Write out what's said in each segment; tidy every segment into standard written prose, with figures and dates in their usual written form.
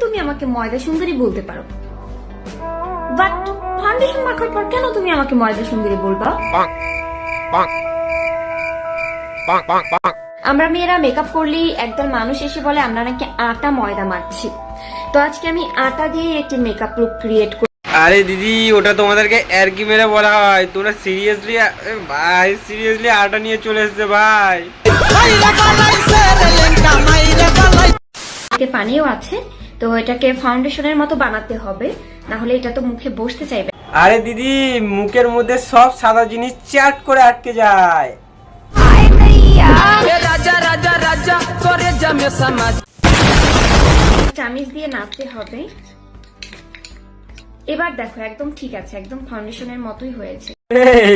তুমি আমাকে ময়দা সুন্দরী বলতে পারো, বাট ফাউন্ডেশন মাখার পর কেন তুমি আমাকে ময়দা সুন্দরী বলবা? আমরা মেয়েরা মেকআপ করলেই একদল মানুষ এসে বলে আমরা নাকি আটা ময়দা মাখছি। তো আজকে আমি আটা দিয়ে একটি মেকআপ লুক ক্রিয়েট করি। আরে দিদি, ওটা তোমাদেরকে এরকি মেরে বলা হয়, তোমরা সিরিয়াসলি ভাই সিরিয়াসলি আটা নিয়ে চলে এসেছে ভাই। পানিও আছে, তো এটাকে ফাউন্ডেশনের মতো বানাতে হবে, না হলে এটা তো মুখে বসতে চাইবে। আরে দিদি, মুখের মধ্যে সব সাদা জিনিস চ্যাট করে আটকে যায়। চামিচ দিয়ে নাড়তে হবে। এবার দেখো একদম ঠিক আছে, একদম ফাউন্ডেশনের মতোই হয়েছে।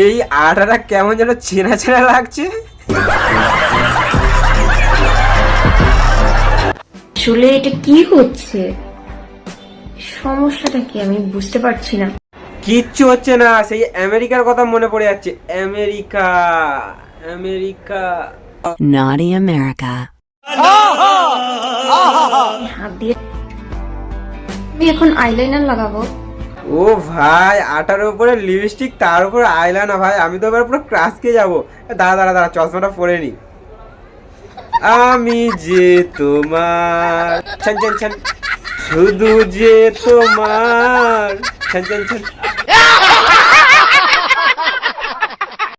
এই আটাটা কেমন যেন চেনা চেনা লাগছে। আসলে এটা কি হচ্ছে, সমস্যাটা কি আমি বুঝতে পারছি না। কিচ্ছু হচ্ছে না, সেই আমেরিকার কথা মনে পড়ে যাচ্ছে। America America Naughty America. হাত দিয়ে আমি এখন আইলাইনার লাগাবো। ও ভাই, আটার উপরে লিপস্টিক, তার উপর আইলাইনার, ভাই আমি তো এবার পুরো ক্রাশ খেয়ে যাবো। দাঁড়া দাঁড়া দাঁড়া, চশমাটা পরে নি। আমি যে তোমার ছান ছান ছান, শুধু যে তোমার ছান ছান ছান।